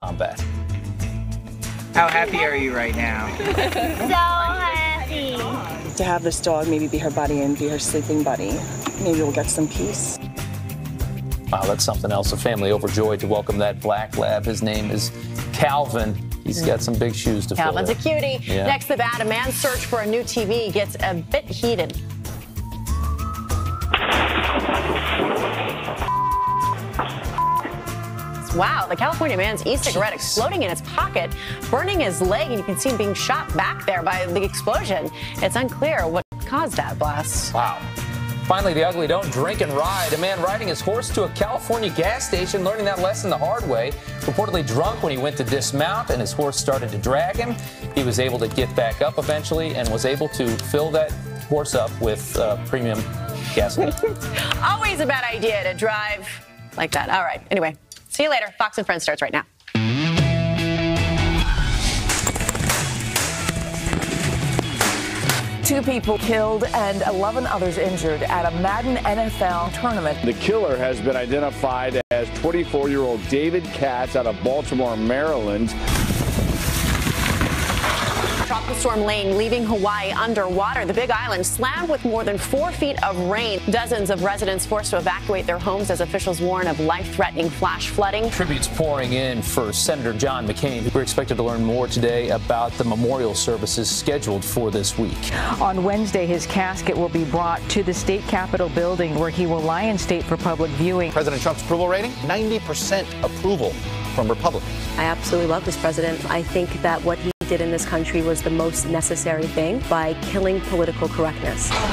combat. How happy are you right now? So happy. To have this dog maybe be her buddy and be her sleeping buddy. Maybe we'll get some peace. Wow, that's something else. A family overjoyed to welcome that black lab. His name is Calvin. He's got some big shoes to fill. Calvin's a cutie. Yeah. Next, the bad. A man's search for a new TV gets a bit heated. Wow, the California man's e-cigarette exploding in his pocket, burning his leg, and you can see him being shot back there by the explosion. It's unclear what caused that blast. Wow. Finally, the ugly don't drink and ride. A man riding his horse to a California gas station, learning that lesson the hard way. Reportedly drunk when he went to dismount and his horse started to drag him. He was able to get back up eventually and was able to fill that horse up with premium gasoline. Always a bad idea to drive like that. All right. Anyway, see you later. Fox and Friends starts right now. Two people killed and 11 others injured at a Madden NFL tournament. The killer has been identified as 24-year-old David Katz out of Baltimore, Maryland. Tropical storm Lane leaving Hawaii underwater. The Big Island slammed with more than 4 feet of rain. Dozens of residents forced to evacuate their homes as officials warn of life-threatening flash flooding. Tributes pouring in for Senator John McCain. We're expected to learn more today about the memorial services scheduled for this week. On Wednesday, his casket will be brought to the state capitol building where he will lie in state for public viewing. President Trump's approval rating, 90% approval from Republicans. I absolutely love this president. I think that what he did in this country was the most necessary thing by killing political correctness. There you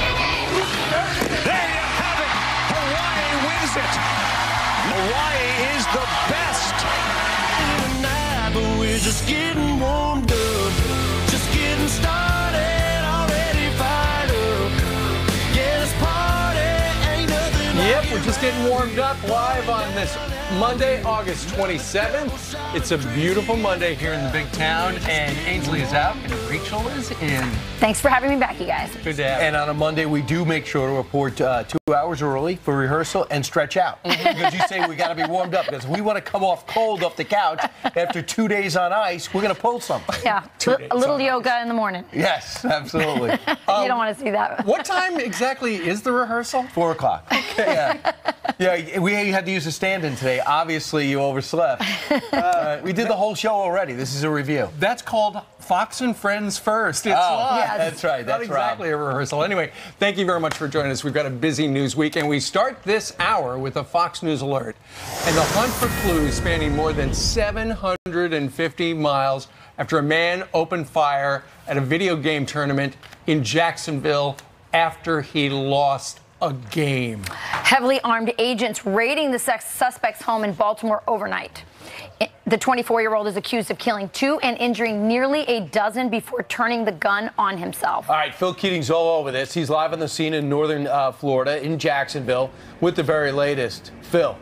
have it. Hawaii wins it. Hawaii is the best. But we're just getting warmed up, just getting started, already fired up. Yeah, this party ain't nothing. Yep, we're just getting warmed up live on this Monday, August 27th. It's a beautiful Monday here in the big town, and Ainsley is out, and Rachel is in. Thanks for having me back, you guys. Good to have you. And on a Monday, we do make sure to report 2 hours early for rehearsal and stretch out. Because you say we got to be warmed up. Because we want to come off cold off the couch after 2 days on ice. We're going to pull something. Yeah, a little yoga in the morning. Yes, absolutely. You don't want to see that. What time exactly is the rehearsal? 4 o'clock. Okay. Yeah, we had to use a stand-in today. Obviously, you overslept. We did the whole show already. This is a review. That's called Fox and Friends First. It's live. Yes. That's right. That's not exactly a rehearsal. Anyway, thank you very much for joining us. We've got a busy news week, and we start this hour with a Fox News alert. And the hunt for clues spanning more than 750 miles after a man opened fire at a video game tournament in Jacksonville after he lost a game. Heavily armed agents raiding the suspect's home in Baltimore overnight. The 24-year-old is accused of killing 2 and injuring nearly a dozen before turning the gun on himself. All right, Phil Keating's all over this. He's live on the scene in northern Florida, in Jacksonville, with the very latest. Phil.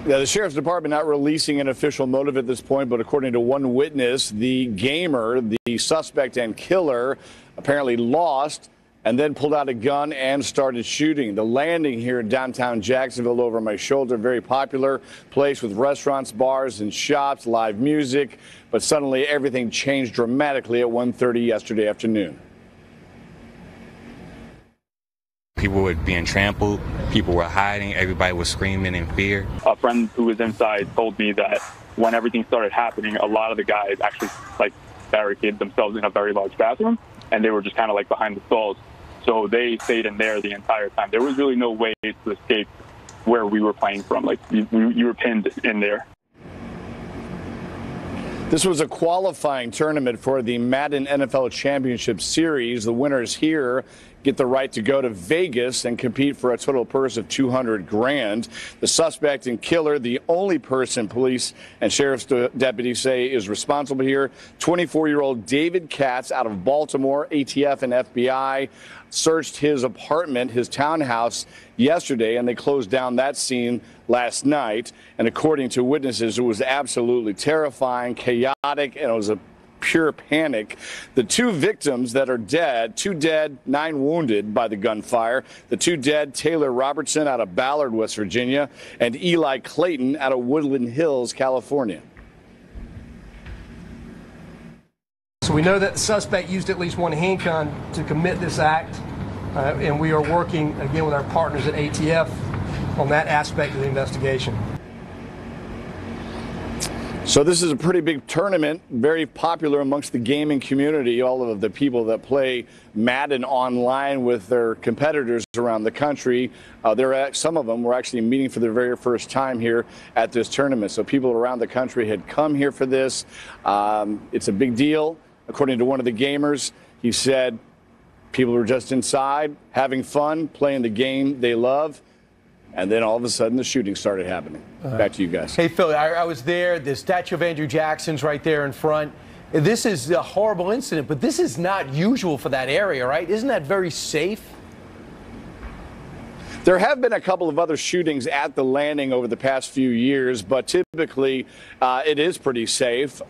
Yeah, the sheriff's department not releasing an official motive at this point, but according to one witness, the gamer, the suspect and killer, apparently lost and then pulled out a gun and started shooting. The Landing here in downtown Jacksonville over my shoulder, very popular place with restaurants, bars, and shops, live music. But suddenly everything changed dramatically at 1:30 yesterday afternoon. People were being trampled, people were hiding, everybody was screaming in fear. A friend who was inside told me that when everything started happening, a lot of the guys actually barricaded themselves in a very large bathroom, and they were just kind of behind the stalls. So they stayed in there the entire time. There was really no way to escape where we were playing from. You were pinned in there. This was a qualifying tournament for the Madden NFL Championship Series. The winners here get the right to go to Vegas and compete for a total purse of $200,000. The suspect and killer, the only person police and sheriff's deputies say is responsible here, 24-year-old David Katz out of Baltimore. ATF and FBI searched his apartment, his townhouse, yesterday, and they closed down that scene last night. And according to witnesses, it was absolutely terrifying, chaotic, and it was a pure panic. The 2 victims that are dead, 2 dead, 9 wounded by the gunfire. The 2 dead, Taylor Robertson out of Ballard, West Virginia, and Eli Clayton out of Woodland Hills, California. So we know that the suspect used at least one handgun to commit this act, and we are working, again, with our partners at ATF on that aspect of the investigation. So this is a pretty big tournament, very popular amongst the gaming community, all of the people that play Madden online with their competitors around the country. Some of them were actually meeting for the very first time here at this tournament. So people around the country had come here for this. It's a big deal. According to one of the gamers, he said people were just inside, having fun, playing the game they love. And then all of a sudden, the shooting started happening. Back to you guys. Hey, Phil, I was there. The statue of Andrew Jackson's right there in front. This is a horrible incident, but this is not usual for that area, right? Isn't that very safe? There have been a couple of other shootings at the landing over the past few years, but typically it is pretty safe.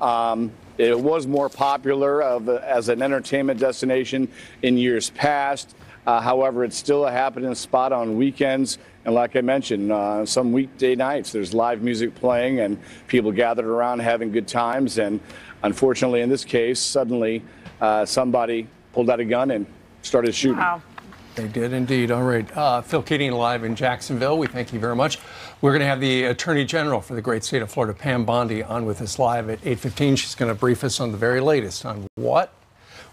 It was more popular as an entertainment destination in years past. However, it's still a happening spot on weekends. And like I mentioned, some weekday nights, there's live music playing and people gathered around having good times. And unfortunately, in this case, suddenly somebody pulled out a gun and started shooting. Wow. They did indeed. All right. Phil Keating live in Jacksonville. We thank you very much. We're going to have the Attorney General for the great state of Florida, Pam Bondi, on with us live at 8:15. She's going to brief us on the very latest on what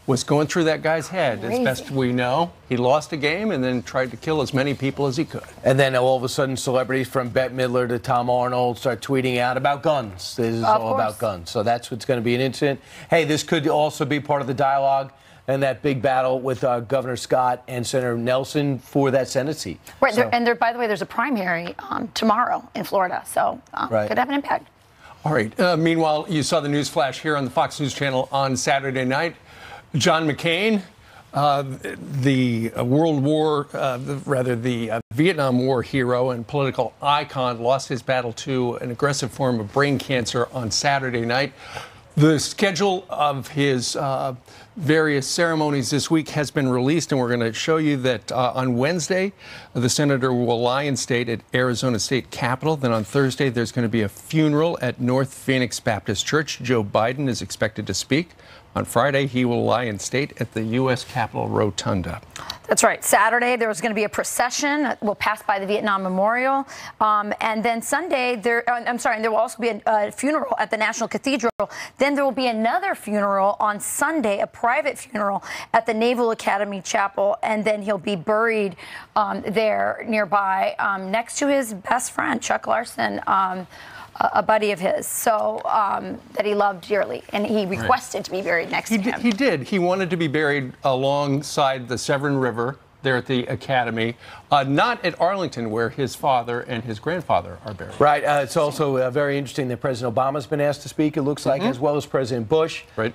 was going through that guy's head. As best we know, he lost a game and then tried to kill as many people as he could. And then all of a sudden, celebrities from Bette Midler to Tom Arnold start tweeting out about guns. This is all about guns. So that's what's going to be an incident. Hey, this could also be part of the dialogue and that big battle with Governor Scott and Senator Nelson for that Senate seat. Right, and by the way, there's a primary tomorrow in Florida, so could have an impact. All right. Meanwhile, you saw the news flash here on the Fox News Channel on Saturday night. John McCain, the Vietnam War hero and political icon, lost his battle to an aggressive form of brain cancer on Saturday night. The schedule of his various ceremonies this week has been released, and we're going to show you that on Wednesday, the senator will lie in state at Arizona State Capitol. Then on Thursday, there's going to be a funeral at North Phoenix Baptist Church. Joe Biden is expected to speak. On Friday, he will lie in state at the U.S. Capitol Rotunda. That's right. Saturday, there's going to be a procession that will pass by the Vietnam Memorial. And then Sunday, there will also be a funeral at the National Cathedral. Then there will be another funeral on Sunday, a private funeral at the Naval Academy Chapel. And then he'll be buried there nearby next to his best friend, Chuck Larson, a buddy of his, so that he loved dearly, and he requested to be buried next to him. He did. He wanted to be buried alongside the Severn River there at the Academy, not at Arlington, where his father and his grandfather are buried. Right. It's also very interesting that President Obama's been asked to speak, it looks like, as well as President Bush. Right.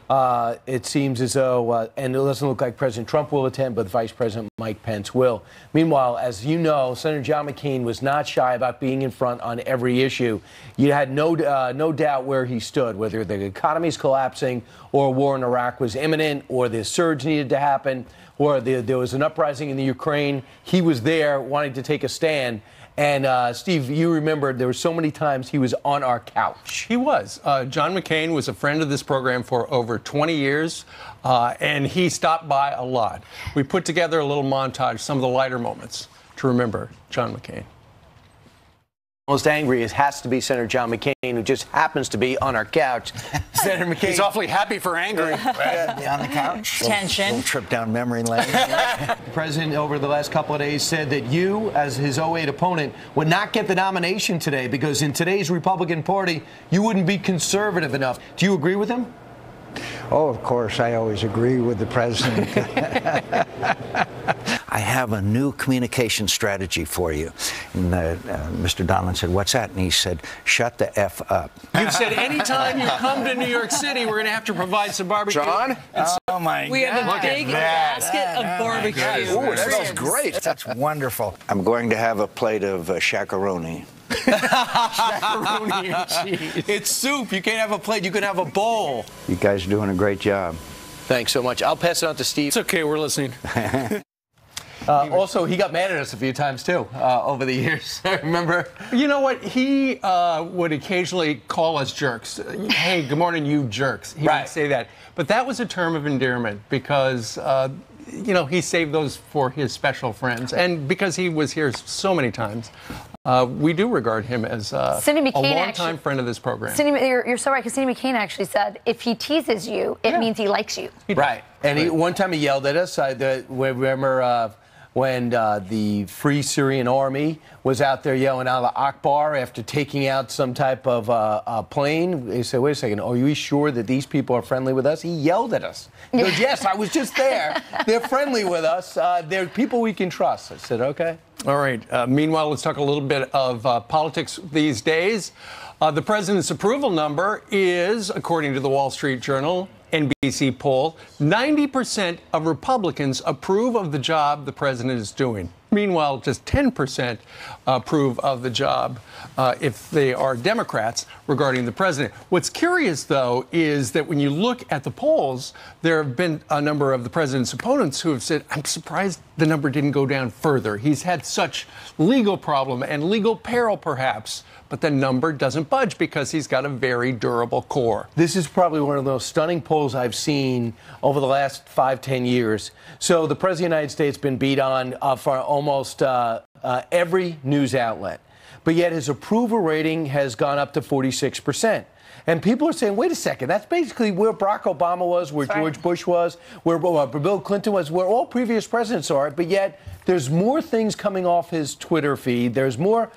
It seems as though, and it doesn't look like President Trump will attend, but Vice President Mike Pence will. Meanwhile, as you know, Senator John McCain was not shy about being in front on every issue. You had no doubt where he stood, whether the economy's collapsing or a war in Iraq was imminent or the surge needed to happen or there was an uprising in the Ukraine. He was there wanting to take a stand. And, Steve, you remember there were so many times he was on our couch. He was. John McCain was a friend of this program for over 20 years, and he stopped by a lot. We put together a little montage, some of the lighter moments to remember John McCain. Most angry has to be Senator John McCain, who just happens to be on our couch. Senator McCain. He's awfully happy for angry. On the couch. Tension. Little trip down memory lane. The president, over the last couple of days, said that you, as his 08 opponent, would not get the nomination today because in today's Republican Party, you wouldn't be conservative enough. Do you agree with him? Oh, of course, I always agree with the president. I have a new communication strategy for you. And Mr. Donlan said, what's that? And he said, shut the F up. You've said anytime you come to New York City, we're going to have to provide some barbecue. John? Oh, my God. We have a big basket of barbecue. Ooh, it smells great. That's wonderful. I'm going to have a plate of shakaroni. Macaroni and cheese. It's soup. You can't have a plate. You can have a bowl. You guys are doing a great job. Thanks so much. I'll pass it on to Steve. It's okay. We're listening. Also, he got mad at us a few times, too, over the years. Remember? You know what? He would occasionally call us jerks. Hey, good morning, you jerks. He would say that. But that was a term of endearment because, you know, he saved those for his special friends. And because he was here so many times, we do regard him as a longtime friend of this program. You're so right, because Cindy McCain actually said, if he teases you, it means he likes you. Right. And one time he yelled at us. Remember when the Free Syrian Army was out there yelling Allah Akbar after taking out some type of plane. He said, wait a second, are you sure that these people are friendly with us? He yelled at us. He goes, yes, I was just there. They're friendly with us. They're people we can trust. I said, okay. All right. Meanwhile, let's talk a little bit of politics these days. The president's approval number is, according to the Wall Street Journal, NBC poll, 90% of Republicans approve of the job the president is doing. Meanwhile, just 10% approve of the job if they are Democrats regarding the president. What's curious, though, is that when you look at the polls, there have been a number of the president's opponents who have said, I'm surprised the number didn't go down further. He's had such legal problem and legal peril, perhaps, but the number doesn't budge because he's got a very durable core. This is probably one of those stunning polls I've seen over the last 5-10 years. So the President of the United States has been beat on for almost every news outlet. But yet his approval rating has gone up to 46%. And people are saying, wait a second, that's basically where Barack Obama was, where George Bush was, where Bill Clinton was, where all previous presidents are. But yet there's more things coming off his Twitter feed. There's more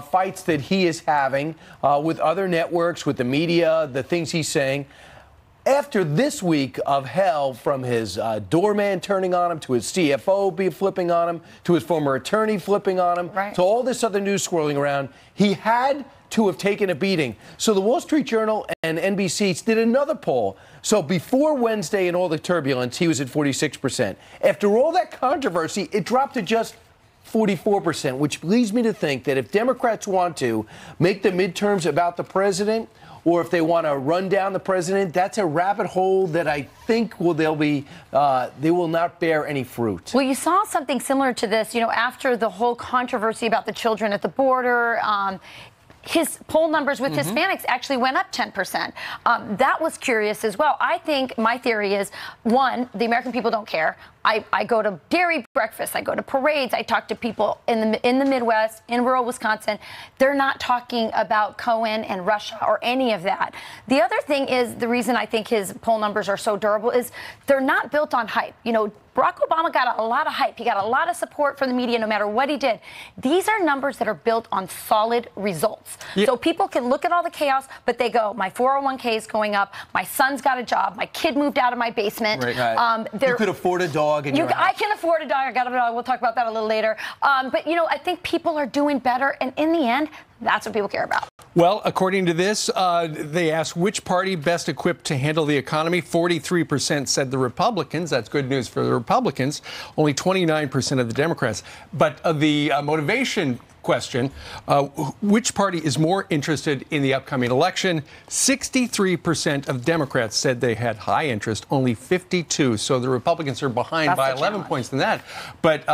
fights that he is having with other networks, with the media, the things he's saying. After this week of hell, from his doorman turning on him, to his CFO flipping on him, to his former attorney flipping on him, to all this other news swirling around, he had to have taken a beating. So the Wall Street Journal and NBC did another poll. So before Wednesday and all the turbulence, he was at 46%. After all that controversy, it dropped to just 44%, which leads me to think that if Democrats want to make the midterms about the president, or if they want to run down the president, that's a rabbit hole that I think they will not bear any fruit. Well, you saw something similar to this, you know, after the whole controversy about the children at the border. His poll numbers with Hispanics actually went up 10%. That was curious as well. I think my theory is, one, the American people don't care. I go to dairy breakfasts, I go to parades, I talk to people in the Midwest, in rural Wisconsin. They're not talking about Cohen and Russia or any of that. The other thing is, the reason I think his poll numbers are so durable is they're not built on hype. You know, Barack Obama got a lot of hype. He got a lot of support from the media no matter what he did. These are numbers that are built on solid results. Yeah. So people can look at all the chaos, but they go, my 401k is going up, my son's got a job, my kid moved out of my basement. Right. You could afford a dog. I can afford a dog. I got a dog. We'll talk about that a little later. But, you know, I think people are doing better. And in the end, that's what people care about. Well, according to this, they asked which party best equipped to handle the economy. 43% said the Republicans. That's good news for the Republicans. Only 29% of the Democrats. But the motivation question, which party is more interested in the upcoming election? 63% of Democrats said they had high interest, only 52. So the Republicans are behind by 11 points than that. But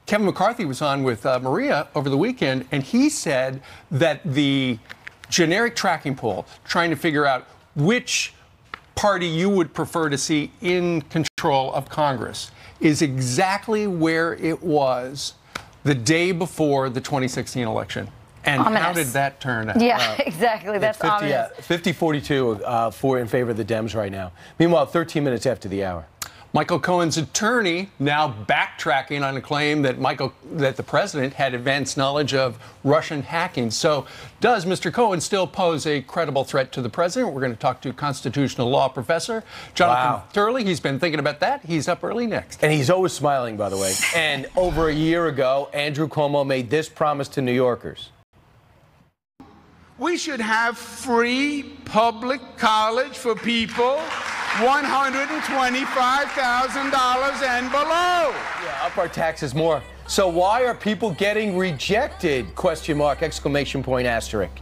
Kevin McCarthy was on with Maria over the weekend, and he said that the generic tracking poll, trying to figure out which party you would prefer to see in control of Congress, is exactly where it was the day before the 2016 election. And how did that turn out? Yeah, exactly. That's 50-42 in favor of the Dems right now. Meanwhile, 13 minutes after the hour. Michael Cohen's attorney now backtracking on a claim that the president had advanced knowledge of Russian hacking. So does Mr. Cohen still pose a credible threat to the president? We're going to talk to constitutional law professor Jonathan Turley. He's been thinking about that. He's up early next. And he's always smiling, by the way. And over a year ago, Andrew Cuomo made this promise to New Yorkers. We should have free public college for people $125,000 and below. Yeah, up our taxes more. So why are people getting rejected? Question mark, exclamation point, asterisk.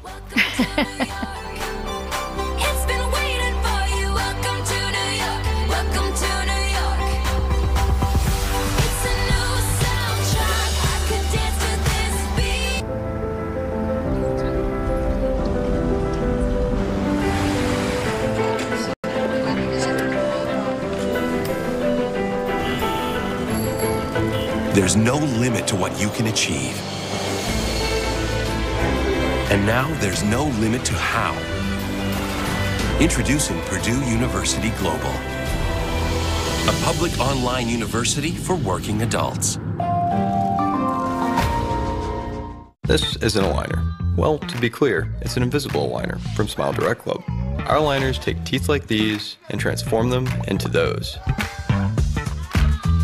There's no limit to what you can achieve. And now there's no limit to how. Introducing Purdue University Global, a public online university for working adults. This isn't a liner. Well, to be clear, it's an invisible liner from Smile Direct Club. Our liners take teeth like these and transform them into those.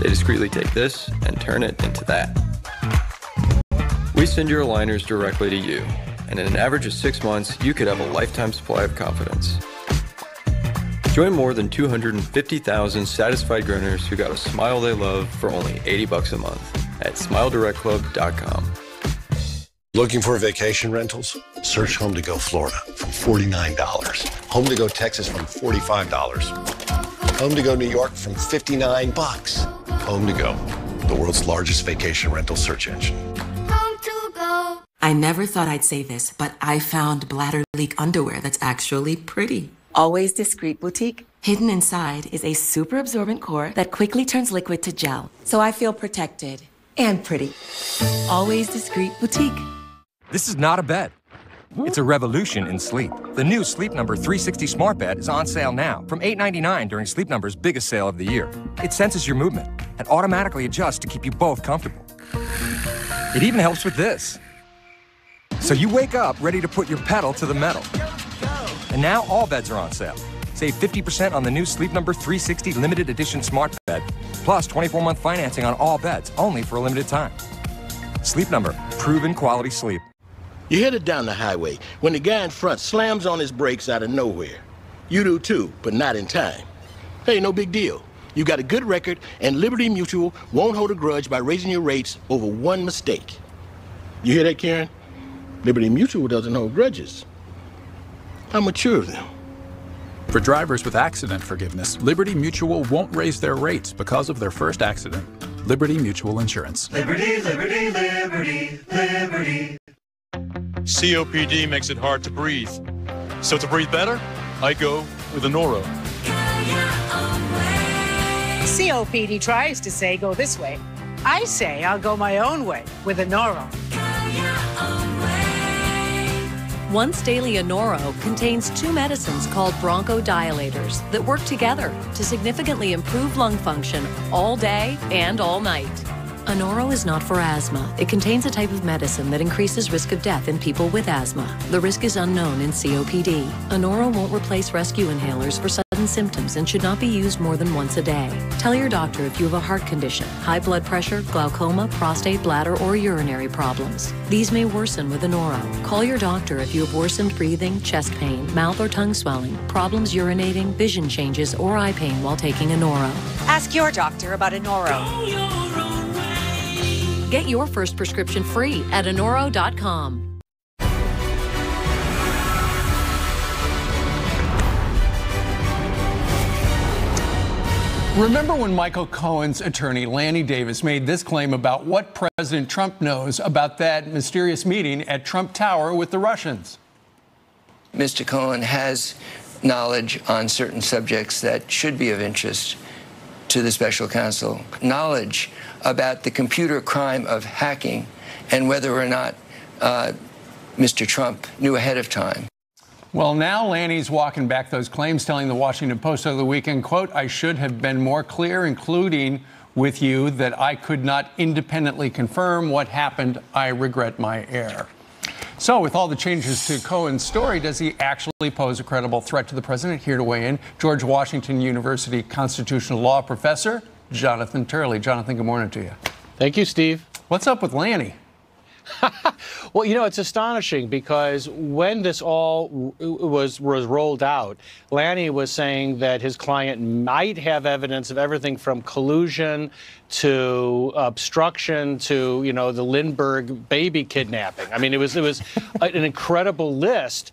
They discreetly take this and turn it into that. We send your aligners directly to you, and in an average of 6 months, you could have a lifetime supply of confidence. Join more than 250,000 satisfied groaners who got a smile they love for only $80 a month at SmileDirectClub.com. Looking for vacation rentals? Search Home to Go Florida from $49. Home to Go Texas from $45. Home to Go New York from $59. Home to Go, the world's largest vacation rental search engine. Home to Go. I never thought I'd say this, but I found bladder leak underwear that's actually pretty. Always Discreet Boutique. Hidden inside is a super absorbent core that quickly turns liquid to gel, so I feel protected and pretty. Always Discreet Boutique. This is not a bed. It's a revolution in sleep. The new Sleep Number 360 Smart Bed is on sale now from $8.99 during Sleep Number's biggest sale of the year. It senses your movement and automatically adjusts to keep you both comfortable. It even helps with this. So you wake up ready to put your pedal to the metal. And now all beds are on sale. Save 50% on the new Sleep Number 360 Limited Edition Smart Bed, plus 24-month financing on all beds, only for a limited time. Sleep Number, proven quality sleep. You're headed down the highway when the guy in front slams on his brakes out of nowhere. You do too, but not in time. Hey, no big deal. You got a good record, and Liberty Mutual won't hold a grudge by raising your rates over one mistake. You hear that, Karen? Liberty Mutual doesn't hold grudges. How mature of them. For drivers with accident forgiveness, Liberty Mutual won't raise their rates because of their first accident. Liberty Mutual Insurance. Liberty, liberty, liberty, liberty. COPD makes it hard to breathe. So to breathe better, I go with Anoro. COPD tries to say go this way. I say I'll go my own way with Anoro. Once Daily Anoro contains 2 medicines called bronchodilators that work together to significantly improve lung function all day and all night. Anoro is not for asthma. It contains a type of medicine that increases risk of death in people with asthma. The risk is unknown in COPD. Anoro won't replace rescue inhalers for sudden symptoms and should not be used more than once a day. Tell your doctor if you have a heart condition, high blood pressure, glaucoma, prostate, bladder, or urinary problems. These may worsen with Anoro. Call your doctor if you have worsened breathing, chest pain, mouth or tongue swelling, problems urinating, vision changes, or eye pain while taking Anoro. Ask your doctor about Anoro. Get your first prescription free at Anoro.com. Remember when Michael Cohen's attorney, Lanny Davis, made this claim about what President Trump knows about that mysterious meeting at Trump Tower with the Russians? Mr. Cohen has knowledge on certain subjects that should be of interest to the special counsel. Knowledge about the computer crime of hacking and whether or not Mr. Trump knew ahead of time. Well, now Lanny's walking back those claims, telling the Washington Post over the weekend, quote, "I should have been more clear, including with you, that I could not independently confirm what happened. I regret my error." So with all the changes to Cohen's story, does he actually pose a credible threat to the president? Here to weigh in, George Washington University constitutional law professor Jonathan Turley. Jonathan, good morning to you. Thank you, Steve. What's up with Lanny? Well, you know, it's astonishing because when this all was rolled out, Lanny was saying that his client might have evidence of everything from collusion to obstruction to, you know, the Lindbergh baby kidnapping. I mean, it was an incredible list.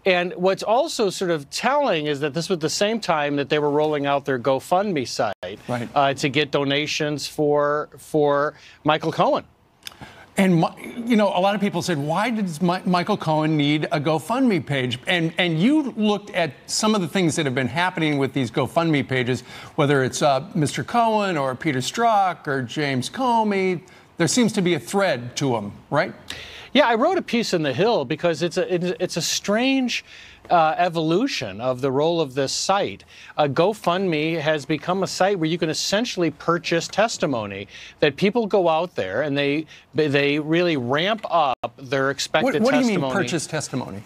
And what's also sort of telling is that this was the same time that they were rolling out their GoFundMe site to get donations for Michael Cohen. And, you know, a lot of people said, why does Michael Cohen need a GoFundMe page? And you looked at some of the things that have been happening with these GoFundMe pages, whether it's Mr. Cohen or Peter Strzok or James Comey. There seems to be a thread to them, right? Yeah, I wrote a piece in The Hill because it's a strange evolution of the role of this site. GoFundMe has become a site where you can essentially purchase testimony, that people go out there and they really ramp up their expected testimony. What do you mean purchase testimony?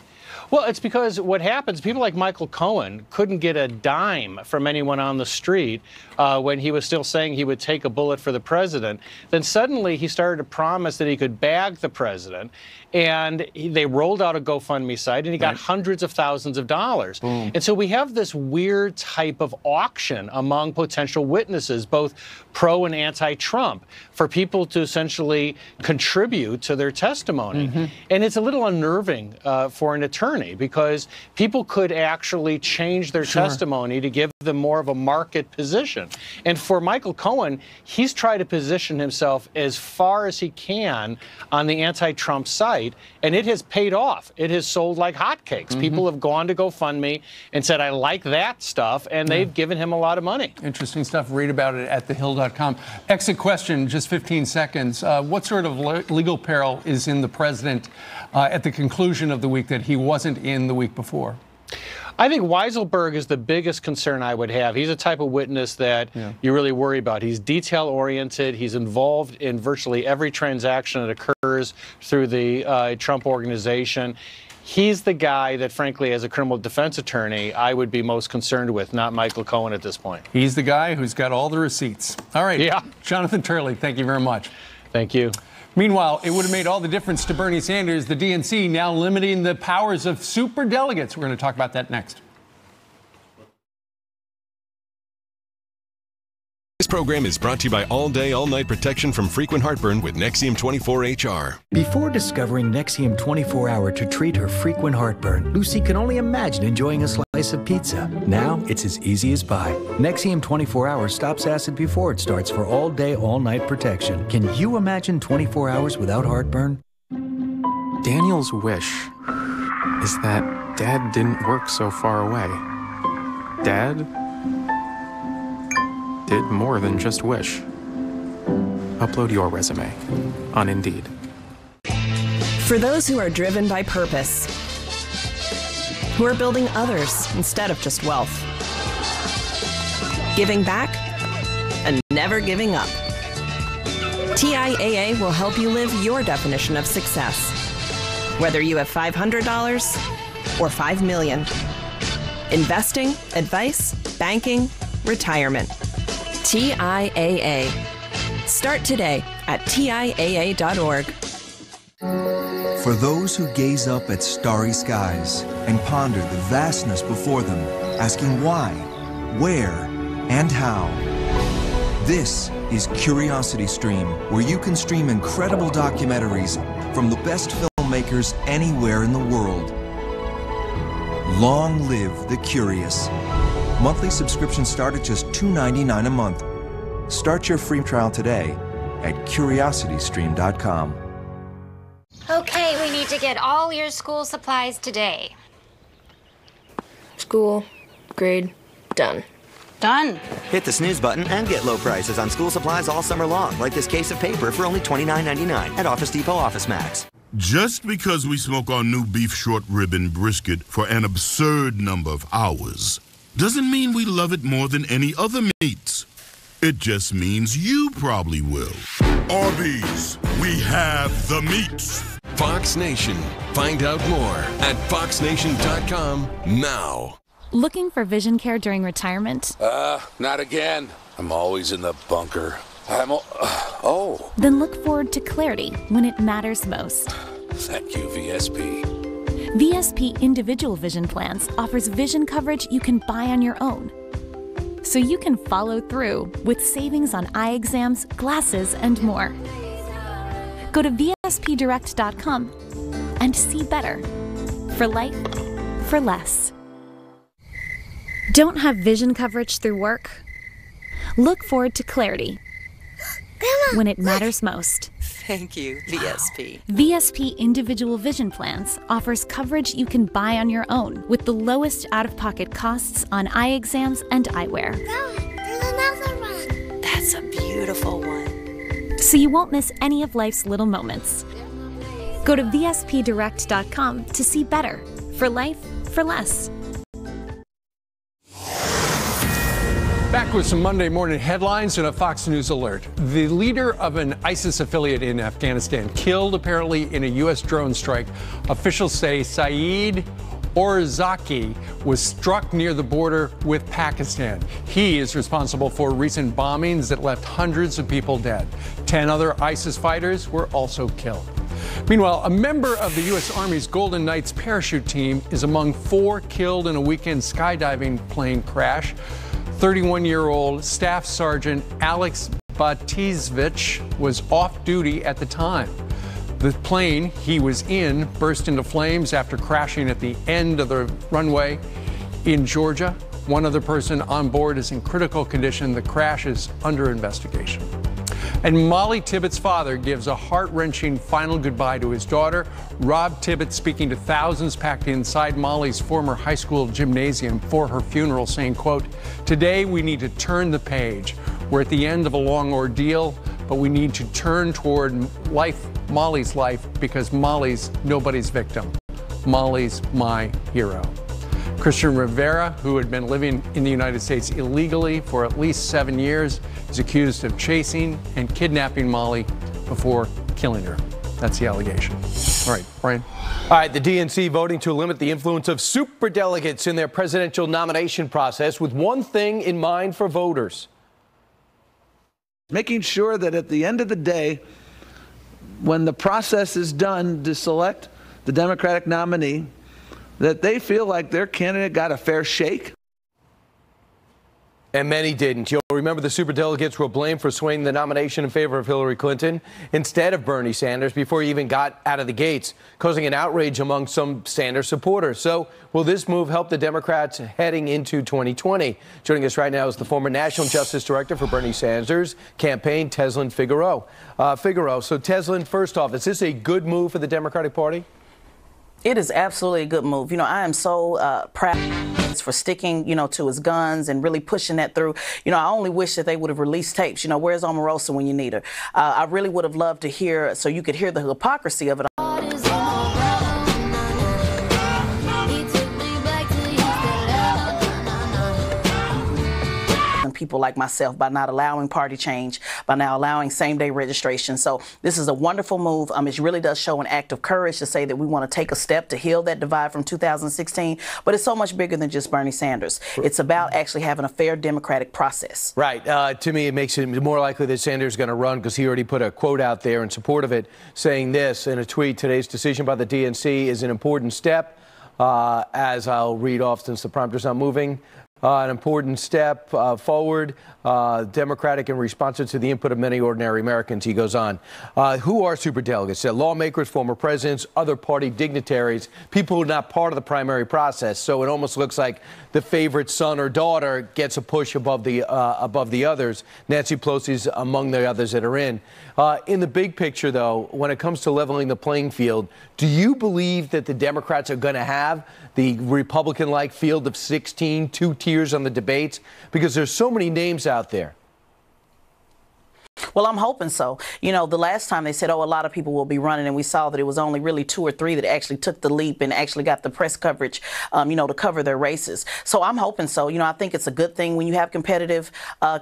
Well, it's because what happens, people like Michael Cohen couldn't get a dime from anyone on the street when he was still saying he would take a bullet for the president. Then suddenly he started to promise that he could bag the president, and they rolled out a GoFundMe site, and he got hundreds of thousands of dollars. Boom. And so we have this weird type of auction among potential witnesses, both pro and anti-Trump, for people to essentially contribute to their testimony. Mm-hmm. And it's a little unnerving for an attorney, because people could actually change their testimony to give them more of a market position. And for Michael Cohen, he's tried to position himself as far as he can on the anti-Trump site, and it has paid off. It has sold like hotcakes. Mm-hmm. People have gone to GoFundMe and said, I like that stuff, and they've given him a lot of money. Interesting stuff. Read about it at thehill.com. Exit question, just 15 seconds. What sort of legal peril is in the president at the conclusion of the week that he wasn't in the week before? I think Weisselberg is the biggest concern I would have. He's a type of witness that you really worry about. He's detail-oriented. He's involved in virtually every transaction that occurs through the Trump organization. He's the guy that, frankly, as a criminal defense attorney, I would be most concerned with, not Michael Cohen at this point. He's the guy who's got all the receipts. All right. Yeah. Jonathan Turley, thank you very much. Thank you. Meanwhile, it would have made all the difference to Bernie Sanders, the DNC now limiting the powers of superdelegates. We're going to talk about that next. This program is brought to you by All Day, All Night Protection from Frequent Heartburn with Nexium 24HR. Before discovering Nexium 24-Hour to treat her frequent heartburn, Lucy could only imagine enjoying a slice of pizza. Now it's as easy as pie. Nexium 24-Hour stops acid before it starts for all day, all night protection. Can you imagine 24 hours without heartburn? Daniel's wish is that Dad didn't work so far away. Dad did more than just wish. Upload your resume on Indeed. For those who are driven by purpose, who are building others instead of just wealth, giving back and never giving up, TIAA will help you live your definition of success. Whether you have $500 or $5 million. Investing, advice, banking, retirement. TIAA. Start today at TIAA.org. For those who gaze up at starry skies and ponder the vastness before them, asking why, where, and how. This is Curiosity Stream, where you can stream incredible documentaries from the best filmmakers anywhere in the world. Long live the curious. Monthly subscriptions start at just $2.99 a month. Start your free trial today at curiositystream.com. Okay, we need to get all your school supplies today. School, grade, done. Done. Hit the snooze button and get low prices on school supplies all summer long, like this case of paper for only $29.99 at Office Depot Office Max. Just because we smoke our new beef short rib and brisket for an absurd number of hours doesn't mean we love it more than any other meats. It just means you probably will. Arby's, we have the meats. Fox Nation. Find out more at foxnation.com now. Looking for vision care during retirement? Not again. I'm always in the bunker. Then look forward to clarity when it matters most. Thank you, VSP. VSP Individual Vision Plans offers vision coverage you can buy on your own, so you can follow through with savings on eye exams, glasses, and more. Go to VSPdirect.com and see better. For life, for less. Don't have vision coverage through work? Look forward to clarity when it matters most. Thank you, VSP. VSP Individual Vision Plans offers coverage you can buy on your own with the lowest out-of-pocket costs on eye exams and eyewear. There's another one. That's a beautiful one. So you won't miss any of life's little moments. Go to VSPdirect.com to see better. For life, for less. Back with some Monday morning headlines and a Fox News alert. The leader of an ISIS affiliate in Afghanistan killed apparently in a U.S. drone strike. Officials say Saeed Orzaki was struck near the border with Pakistan. He is responsible for recent bombings that left hundreds of people dead. 10 other ISIS fighters were also killed. Meanwhile, a member of the U.S. Army's Golden Knights parachute team is among 4 killed in a weekend skydiving plane crash. 31-year-old Staff Sergeant Alex Batizevich was off duty at the time. The plane he was in burst into flames after crashing at the end of the runway in Georgia. One other person on board is in critical condition. The crash is under investigation. And Molly Tibbetts' father gives a heart-wrenching final goodbye to his daughter. Rob Tibbett speaking to thousands packed inside Molly's former high school gymnasium for her funeral, saying, quote, "Today we need to turn the page. We're at the end of a long ordeal, but we need to turn toward Molly's life, because Molly's nobody's victim. Molly's my hero." Christian Rivera, who had been living in the United States illegally for at least 7 years, is accused of chasing and kidnapping Molly before killing her. That's the allegation. All right, Brian. All right, the DNC voting to limit the influence of superdelegates in their presidential nomination process with one thing in mind for voters. Making sure that at the end of the day, when the process is done to select the Democratic nominee, that they feel like their candidate got a fair shake. And many didn't. You'll remember the superdelegates were blamed for swaying the nomination in favor of Hillary Clinton instead of Bernie Sanders before he even got out of the gates, causing an outrage among some Sanders supporters. So will this move help the Democrats heading into 2020? Joining us right now is the former National Justice Director for Bernie Sanders' campaign, Teslin Figueroa. So Teslin, first off, is this a good move for the Democratic Party? It is absolutely a good move. You know, I am so proud for sticking, to his guns and really pushing that through. I only wish that they would have released tapes. Where's Omarosa when you need her? I really would have loved to hear, so you could hear the hypocrisy of it. People like myself by not allowing party change, by now allowing same-day registration. So this is a wonderful move. It really does show an act of courage to say that we want to take a step to heal that divide from 2016. But it's so much bigger than just Bernie Sanders. It's about actually having a fair democratic process. Right. To me, it makes it more likely that Sanders is going to run because he already put a quote out there in support of it, saying this in a tweet: "Today's decision by the DNC is an important step." As I'll read off since the prompter's not moving. An important step forward, democratic and responsive to the input of many ordinary Americans, he goes on. Who are superdelegates? Lawmakers, former presidents, other party dignitaries, people who are not part of the primary process. So it almost looks like the favorite son or daughter gets a push above the others. Nancy Pelosi's among the others that are in. In the big picture, though, when it comes to leveling the playing field, do you believe that the Democrats are going to have the Republican-like field of 16, 2 tiers on the debates? Because there's so many names out there. Well, I'm hoping so. The last time they said, a lot of people will be running, and we saw that it was only really 2 or 3 that actually took the leap and actually got the press coverage, to cover their races. So I'm hoping so. I think it's a good thing when you have competitive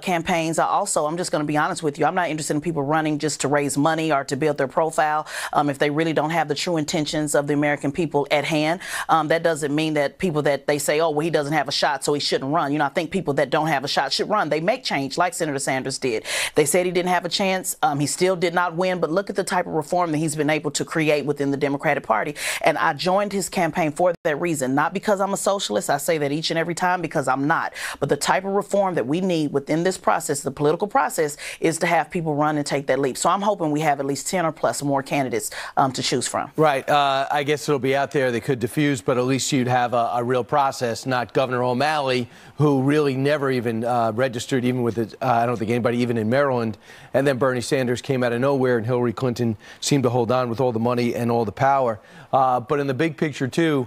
campaigns. I'm just going to be honest with you. I'm not interested in people running just to raise money or to build their profile. If they really don't have the true intentions of the American people at hand, that doesn't mean that people that they say, he doesn't have a shot, so he shouldn't run. I think people that don't have a shot should run. They make change, like Senator Sanders did. They said he didn't didn't have a chance. He still did not win, but look at the type of reform that he's been able to create within the Democratic Party. And I joined his campaign for that reason, not because I'm a socialist. I say that each and every time because I'm not. But the type of reform that we need within this process, the political process, is to have people run and take that leap. So I'm hoping we have at least 10 or plus more candidates to choose from. Right. I guess it'll be out there. They could diffuse, but at least you'd have a real process, not Governor O'Malley, who really never even registered, even with it. I don't think anybody even in Maryland. And then Bernie Sanders came out of nowhere, and Hillary Clinton seemed to hold on with all the money and all the power. But in the big picture, too,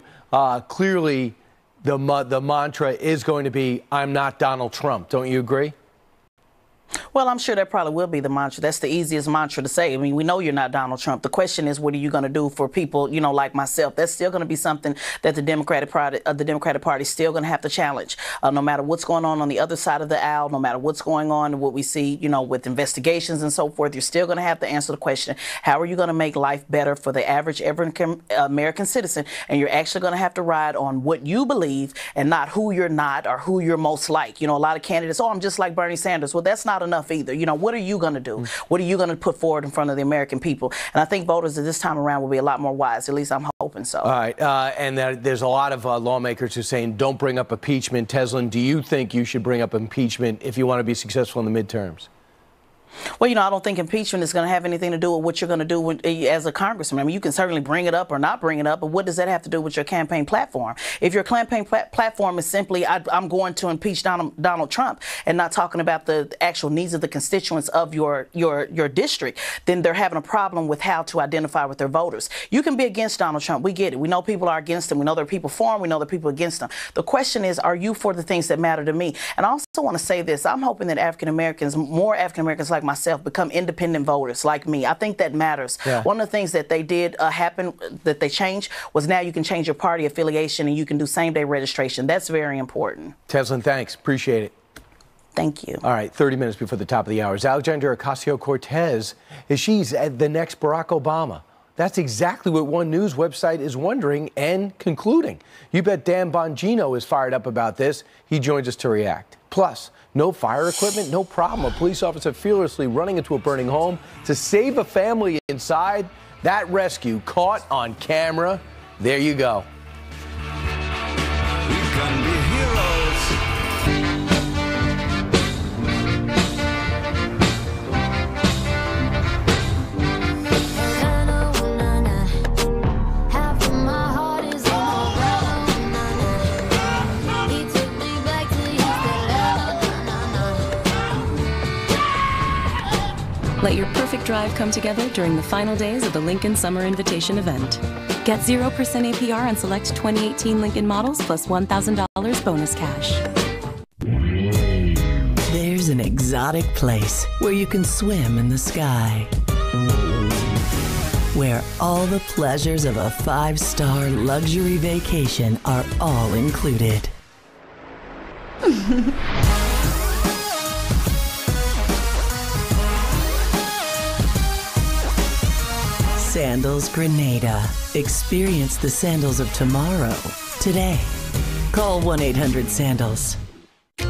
clearly the mantra is going to be, I'm not Donald Trump. Don't you agree? Well, I'm sure that probably will be the mantra. That's the easiest mantra to say. I mean, we know you're not Donald Trump. The question is, what are you going to do for people, you know, like myself? That's still going to be something that the Democratic Party is still going to have to challenge. No matter what's going on the other side of the aisle, no matter what's going on, what we see, you know, with investigations and so forth, you're still going to have to answer the question, how are you going to make life better for the average American citizen? And you're actually going to have to ride on what you believe and not who you're not or who you're most like. You know, a lot of candidates, oh, I'm just like Bernie Sanders. Well, that's not enough either. You know, what are you going to do? What are you going to put forward in front of the American people? And I think voters at this time around will be a lot more wise. At least I'm hoping so. All right. And there's a lot of lawmakers who are saying don't bring up impeachment. Teslin, do you think you should bring up impeachment if you want to be successful in the midterms? Well, you know, I don't think impeachment is going to have anything to do with what you're going to do as a congressman. I mean, you can certainly bring it up or not bring it up, but what does that have to do with your campaign platform? If your campaign platform is simply, I'm going to impeach Donald Trump and not talking about the actual needs of the constituents of your district, then they're having a problem with how to identify with their voters. You can be against Donald Trump. We get it. We know people are against him. We know there are people for him. We know there are people against him. The question is, are you for the things that matter to me? And I also want to say this. I'm hoping that more African Americans like myself become independent voters like me. I think that matters. Yeah. One of the things that they did that they changed was now you can change your party affiliation and you can do same-day registration. That's very important. Teslin, thanks. Appreciate it. Thank you. All right, 30 minutes before the top of the hour. Alexandria Ocasio-Cortez, she's the next Barack Obama. That's exactly what One News website is wondering and concluding. You bet Dan Bongino is fired up about this. He joins us to react. Plus, no fire equipment, no problem. A police officer fearlessly running into a burning home to save a family inside. That rescue caught on camera. There you go. We can be heroes. Let your perfect drive come together during the final days of the Lincoln Summer Invitation event. Get 0% APR on select 2018 Lincoln models plus $1,000 bonus cash. There's an exotic place where you can swim in the sky, where all the pleasures of a 5-star luxury vacation are all included. Sandals Grenada. Experience the sandals of tomorrow today. Call 1-800-SANDALS.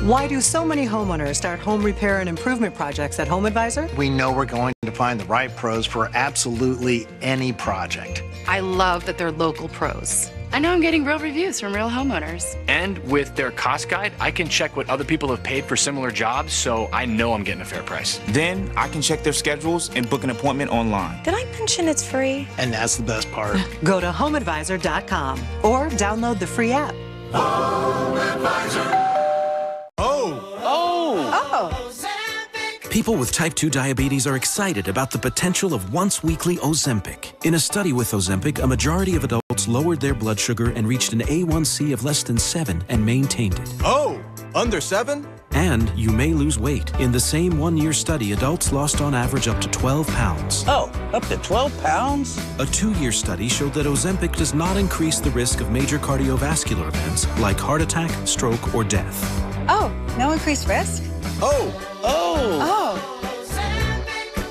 Why do so many homeowners start home repair and improvement projects at Home Advisor? We know we're going to find the right pros for absolutely any project. I love that they're local pros. I know I'm getting real reviews from real homeowners. And with their cost guide, I can check what other people have paid for similar jobs, so I know I'm getting a fair price. Then I can check their schedules and book an appointment online. Did I mention it's free? And that's the best part. Go to HomeAdvisor.com or download the free app. Home Advisor. People with type 2 diabetes are excited about the potential of once-weekly Ozempic. In a study with Ozempic, a majority of adults lowered their blood sugar and reached an A1C of less than 7 and maintained it. Oh, under 7? And you may lose weight. In the same one-year study, adults lost on average up to 12 pounds. Oh, up to 12 pounds? A 2-year study showed that Ozempic does not increase the risk of major cardiovascular events like heart attack, stroke, or death. Oh, no increased risk? Oh!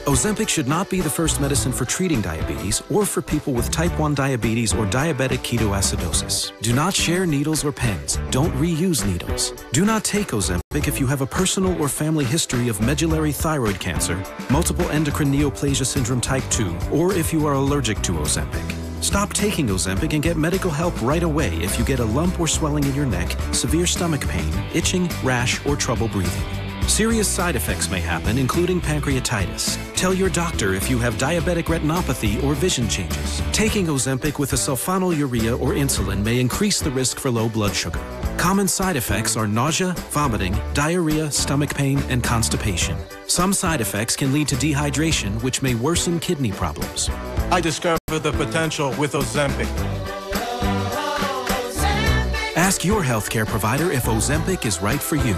Ozempic should not be the first medicine for treating diabetes or for people with type 1 diabetes or diabetic ketoacidosis. Do not share needles or pens. Don't reuse needles. Do not take Ozempic if you have a personal or family history of medullary thyroid cancer, multiple endocrine neoplasia syndrome type 2, or if you are allergic to Ozempic. Stop taking Ozempic and get medical help right away if you get a lump or swelling in your neck, severe stomach pain, itching, rash, or trouble breathing. Serious side effects may happen, including pancreatitis. Tell your doctor if you have diabetic retinopathy or vision changes. Taking Ozempic with a sulfonylurea or insulin may increase the risk for low blood sugar. Common side effects are nausea, vomiting, diarrhea, stomach pain, and constipation. Some side effects can lead to dehydration, which may worsen kidney problems. I discovered the potential with Ozempic. Ask your healthcare provider if Ozempic is right for you.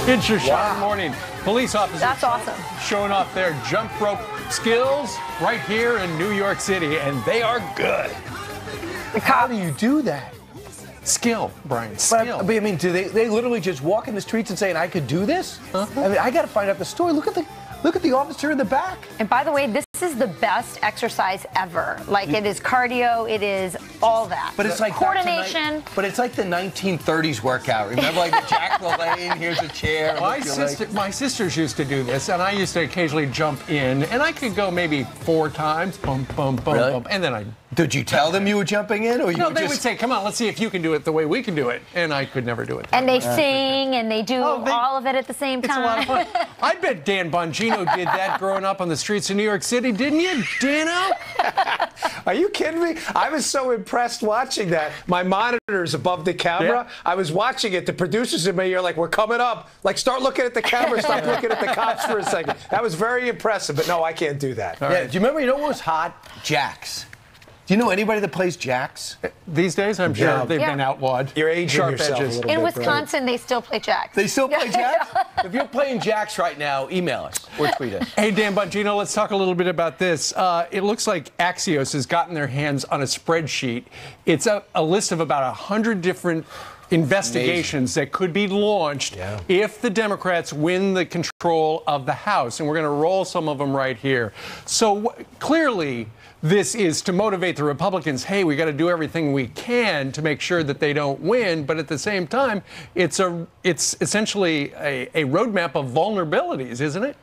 It's your Sean morning. Police officers That's awesome. showing off their jump rope skills right here in New York City, and they are good. How do you do that? Skill, Brian, skill. But I mean, do they literally just walk in the streets and saying, I could do this? I mean, I got to find out the story. Look at the officer in the back. And by the way, this is the best exercise ever. Like, it is cardio, it is all that. But it's like coordination. But it's like the 1930s workout. Remember, like the Jack LaLanne, here's a chair. My sisters used to do this, and I used to occasionally jump in, and I could go maybe 4 times, bump, bump, bump, Really? bump, and then I. Did you tell them you were jumping in, or you No, were they just... would say, "Come on, let's see if you can do it the way we can do it," and I could never do it. And they sing and they do all of it at the same time. It's a lot of fun. I bet Dan Bongino did that growing up on the streets of New York City, didn't you, Dano? Are you kidding me? I was so impressed watching that. My monitor's above the camera. Yeah. I was watching it. The producers in me are like, we're coming up. Like, start looking at the camera. Stop looking at the cops for a second. That was very impressive. But no, I can't do that. Yeah, do you remember, you know what was hot? Jacks. Do you know anybody that plays jacks? These days, I'm sure they've been outlawed. You're aging Sharp yourself edges. a little In bit, Wisconsin, they still play jacks. They still play jacks? If you're playing jacks right now, email us or tweet us. Hey, Dan Bongino, let's talk a little bit about this. It looks like Axios has gotten their hands on a spreadsheet. It's a list of about 100 different investigations that could be launched if the Democrats win the control of the House. And we're going to roll some of them right here. So clearly, this is to motivate the Republicans. Hey, we got to do everything we can to make sure that they don't win. But at the same time, it's essentially a roadmap of vulnerabilities, isn't it?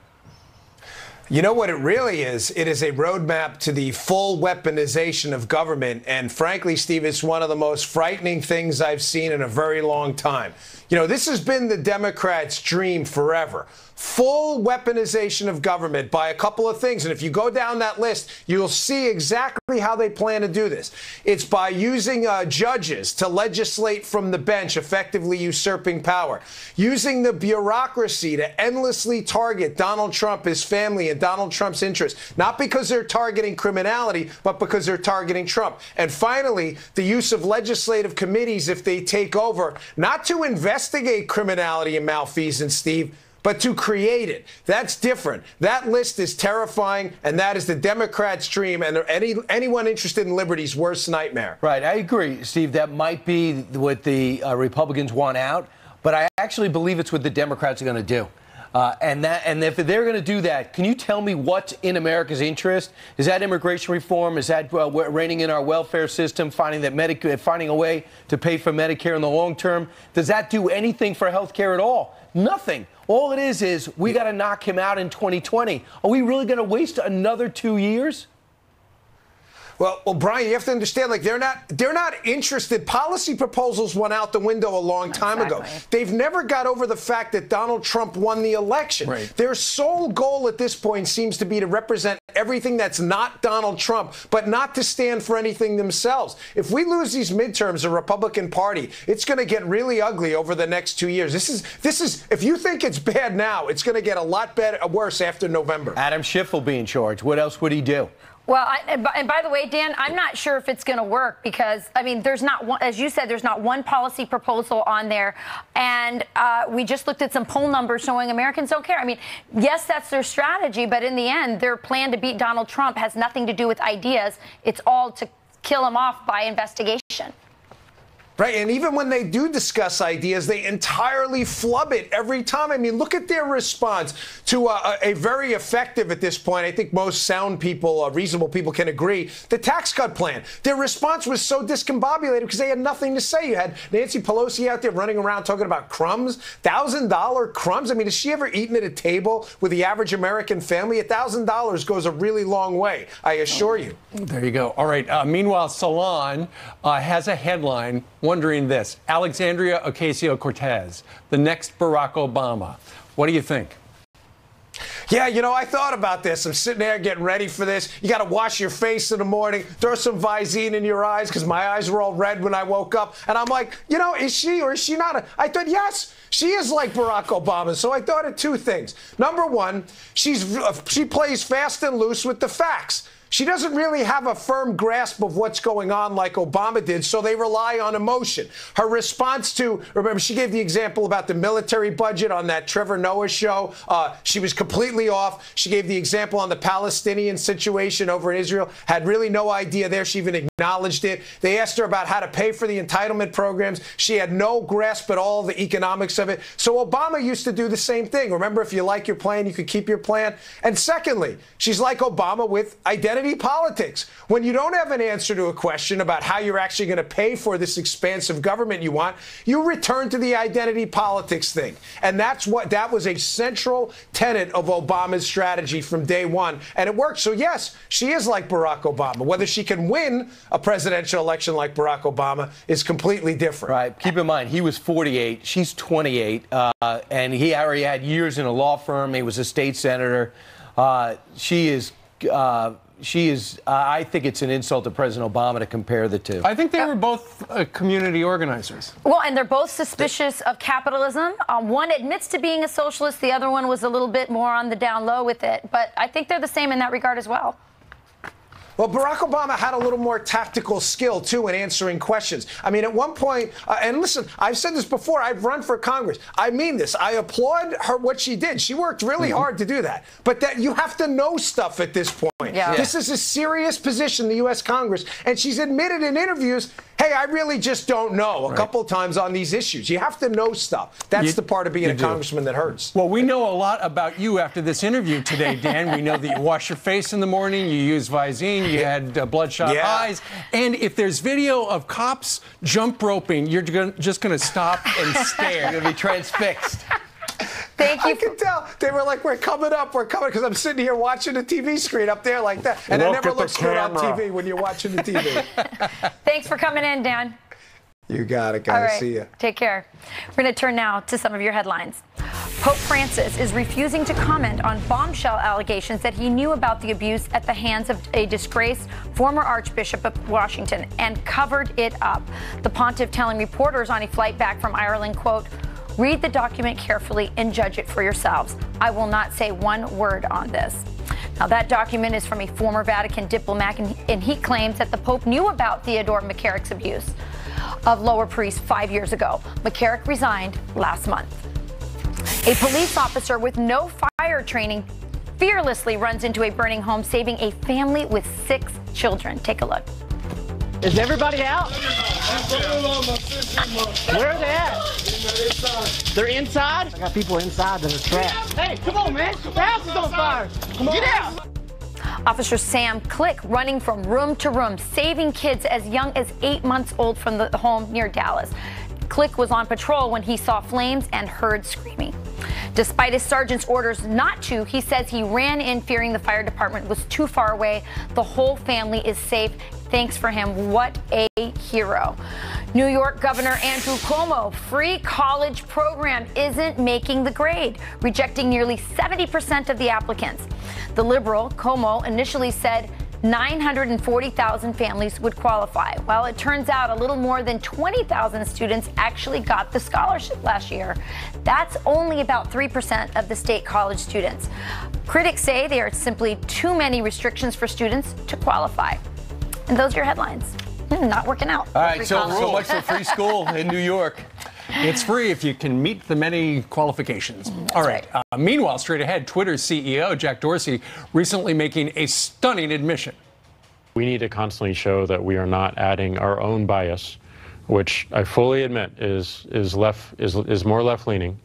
You know what it really is? It is a roadmap to the full weaponization of government. And frankly, Steve, it's one of the most frightening things I've seen in a very long time. You know, this has been the Democrats' dream forever. Full weaponization of government by a couple of things. And if you go down that list, you'll see exactly how they plan to do this. It's by using judges to legislate from the bench, effectively usurping power. Using the bureaucracy to endlessly target Donald Trump, his family, and Donald Trump's interests. Not because they're targeting criminality, but because they're targeting Trump. And finally, the use of legislative committees if they take over, not to investigate criminality and malfeasance, Steve, but to create it. That's different. That list is terrifying, and that is the Democrats' dream and anyone interested in liberty's worst nightmare. Right, I agree, Steve. That might be what the Republicans want out, but I actually believe it's what the Democrats are going to do. And if they're going to do that, can you tell me what's in America's interest? Is that immigration reform? Is that reining in our welfare system, finding a way to pay for Medicare in the long term? Does that do anything for health care at all? Nothing. All it is we got to knock him out in 2020. Are we really going to waste another 2 years? Well, Brian, you have to understand, like, they're not interested. Policy proposals went out the window a long time ago. They've never got over the fact that Donald Trump won the election. Right. Their sole goal at this point seems to be to represent everything that's not Donald Trump, but not to stand for anything themselves. If we lose these midterms, the Republican Party, it's going to get really ugly over the next 2 years. This is if you think it's bad now, it's going to get a lot worse after November. Adam Schiff will be in charge. What else would he do? Well, and by the way, Dan, I'm not sure if it's going to work because, I mean, there's not one, as you said, there's not one policy proposal on there. And we just looked at some poll numbers showing Americans don't care. I mean, yes, that's their strategy, but in the end, their plan to beat Donald Trump has nothing to do with ideas. It's all to kill him off by investigation. Right, and even when they do discuss ideas, they entirely flub it every time. I mean, look at their response to a very effective, at this point, I think most sound people, reasonable people can agree, the tax cut plan. Their response was so discombobulated because they had nothing to say. You had Nancy Pelosi out there running around talking about crumbs, $1,000 crumbs. I mean, has she ever eaten at a table with the average American family? $1,000 goes a really long way, I assure you. There you go. All right. Meanwhile, Salon has a headline wondering this: Alexandria Ocasio-Cortez, the next Barack Obama. What do you think? Yeah, you know, I thought about this. I'm sitting there getting ready for this. You got to wash your face in the morning, throw some Visine in your eyes because my eyes were all red when I woke up. And I'm like, you know, is she or is she not? I thought, yes, she is like Barack Obama. So I thought of two things. Number one, she plays fast and loose with the facts. She doesn't really have a firm grasp of what's going on like Obama did, so they rely on emotion. Her response to, remember, she gave the example about the military budget on that Trevor Noah show. She was completely off. She gave the example on the Palestinian situation over in Israel, had really no idea there. She even acknowledged it. They asked her about how to pay for the entitlement programs. She had no grasp at all of the economics of it. So Obama used to do the same thing. Remember, if you like your plan, you could keep your plan. And secondly, she's like Obama with identity politics. When you don't have an answer to a question about how you're actually going to pay for this expansive government you want, you return to the identity politics thing. And that was a central tenet of Obama's strategy from day one. And it worked. So yes, she is like Barack Obama. Whether she can win a presidential election like Barack Obama is completely different. Right. Keep in mind, he was 48. She's 28. And he already had years in a law firm. He was a state senator. I think it's an insult to President Obama to compare the two. I think they were both community organizers. Well, and they're both suspicious of capitalism. One admits to being a socialist. The other one was a little bit more on the down low with it. But I think they're the same in that regard as well. Well, Barack Obama had a little more tactical skill, too, in answering questions. I mean, at one point, and listen, I've said this before, I've run for Congress. I mean this. I applaud her what she did. She worked really hard to do that. But that you have to know stuff at this point. Yeah. This is a serious position in the U.S. Congress. And she's admitted in interviews, hey, I really just don't know a couple of times on these issues. You have to know stuff. That's the part of being a congressman that hurts. Well, we know a lot about you after this interview today, Dan. We know that you wash your face in the morning, you use Visine, you had bloodshot eyes. And if there's video of cops jump roping, you're just going to stop and stare. You're going to be transfixed. Thank you. I could tell. They were like, we're coming, because I'm sitting here watching the TV screen up there like that. And it never looks good on TV when you're watching the TV. Thanks for coming in, Dan. You got it, guys. All right. See ya. Take care. We're going to turn now to some of your headlines. Pope Francis is refusing to comment on bombshell allegations that he knew about the abuse at the hands of a disgraced former Archbishop of Washington and covered it up. The pontiff telling reporters on a flight back from Ireland, quote, "Read the document carefully and judge it for yourselves. I will not say one word on this." Now, that document is from a former Vatican diplomat, and he claims that the Pope knew about Theodore McCarrick's abuse of lower priests 5 years ago. McCarrick resigned last month. A police officer with no fire training fearlessly runs into a burning home, saving a family with 6 children. Take a look. Is everybody out? Where are they at? They're inside? I got people inside that are trapped. Hey, come on, man. The house is on fire. Get out. Officer Sam Click running from room to room, saving kids as young as 8 months old from the home near Dallas. Click was on patrol when he saw flames and heard screaming. Despite his sergeant's orders not to, he says he ran in fearing the fire department was too far away. The whole family is safe. Thanks for him. What a hero. New York Governor Andrew Cuomo, free college program isn't making the grade, rejecting nearly 70% of the applicants. The liberal, Cuomo, initially said 940,000 families would qualify. Well, it turns out a little more than 20,000 students actually got the scholarship last year. That's only about 3% of the state college students. Critics say there are simply too many restrictions for students to qualify. And those are your headlines. Not working out. All right, so much for free school in New York. It's free if you can meet the many qualifications. All right. Meanwhile, straight ahead, Twitter's CEO, Jack Dorsey, recently making a stunning admission. We need to constantly show that we are not adding our own bias which I fully admit is more left-leaning.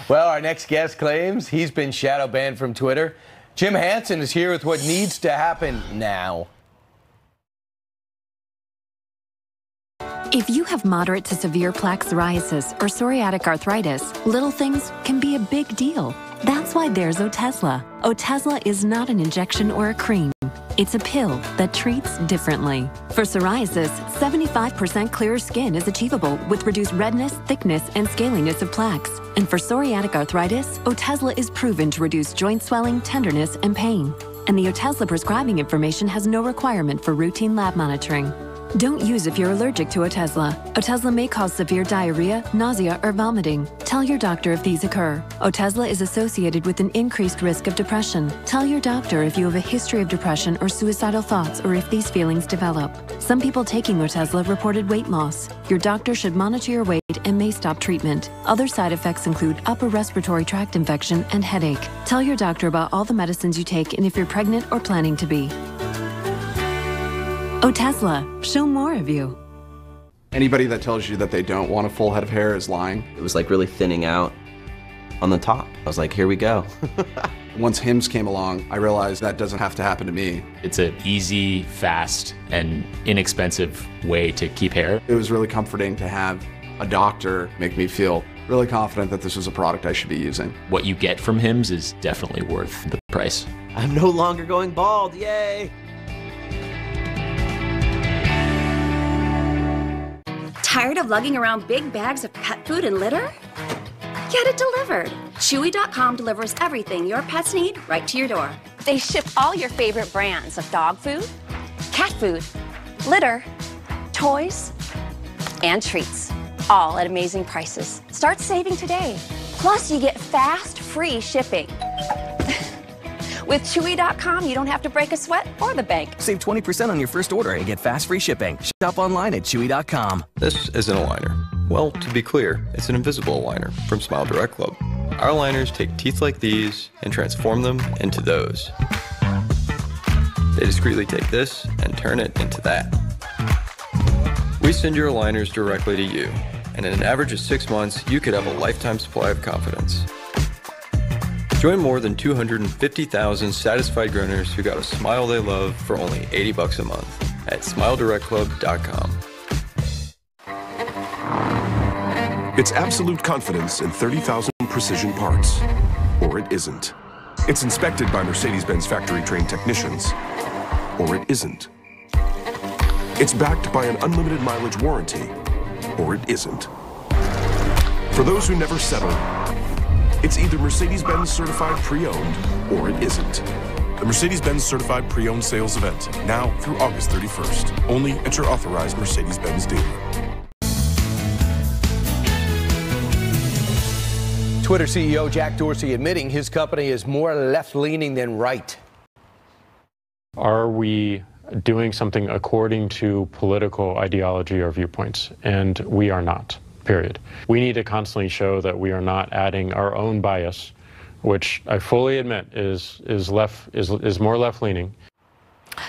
Well, our next guest claims he's been shadow banned from Twitter. Jim Hansen is here with what needs to happen now. If you have moderate to severe plaque psoriasis or psoriatic arthritis, little things can be a big deal. That's why there's Otezla. Otezla is not an injection or a cream. It's a pill that treats differently. For psoriasis, 75% clearer skin is achievable with reduced redness, thickness, and scaliness of plaques. And for psoriatic arthritis, Otezla is proven to reduce joint swelling, tenderness, and pain. And the Otezla prescribing information has no requirement for routine lab monitoring. Don't use if you're allergic to Otezla. Otezla may cause severe diarrhea, nausea, or vomiting. Tell your doctor if these occur. Otezla is associated with an increased risk of depression. Tell your doctor if you have a history of depression or suicidal thoughts or if these feelings develop. Some people taking Otezla reported weight loss. Your doctor should monitor your weight and may stop treatment. Other side effects include upper respiratory tract infection and headache. Tell your doctor about all the medicines you take and if you're pregnant or planning to be. Otezla, show more of you. Anybody that tells you that they don't want a full head of hair is lying. It was like really thinning out on the top. I was like, here we go. Once Hims came along, I realized that doesn't have to happen to me. It's an easy, fast, and inexpensive way to keep hair. It was really comforting to have a doctor make me feel really confident that this was a product I should be using. What you get from Hims is definitely worth the price. I'm no longer going bald, yay! Tired of lugging around big bags of pet food and litter? Get it delivered. Chewy.com delivers everything your pets need right to your door. They ship all your favorite brands of dog food, cat food, litter, toys, and treats, all at amazing prices. Start saving today. Plus, you get fast, free shipping. With Chewy.com, you don't have to break a sweat or the bank. Save 20% on your first order and get fast free shipping. Shop online at Chewy.com. This isn't a liner. Well, to be clear, it's an invisible liner from Smile Direct Club. Our liners take teeth like these and transform them into those. They discreetly take this and turn it into that. We send your liners directly to you, and in an average of 6 months, you could have a lifetime supply of confidence. Join more than 250,000 satisfied growners who got a smile they love for only $80 a month at SmileDirectClub.com. It's absolute confidence in 30,000 precision parts, or it isn't. It's inspected by Mercedes-Benz factory-trained technicians, or it isn't. It's backed by an unlimited mileage warranty, or it isn't. For those who never settle, it's either Mercedes-Benz Certified Pre-Owned, or it isn't. The Mercedes-Benz Certified Pre-Owned sales event, now through August 31st, only at your authorized Mercedes-Benz dealer. Twitter CEO Jack Dorsey admitting his company is more left-leaning than right. Are we doing something according to political ideology or viewpoints? And we are not. Period. We need to constantly show that we are not adding our own bias, which I fully admit is more left-leaning.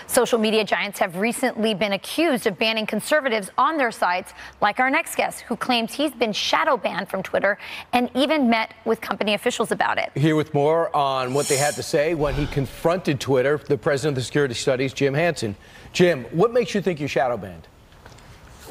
Social media giants have recently been accused of banning conservatives on their sites, like our next guest, who claims he's been shadow banned from Twitter and even met with company officials about it. Here with more on what they had to say when he confronted Twitter, the president of the Security Studies, Jim Hansen. Jim, what makes you think you're shadow banned?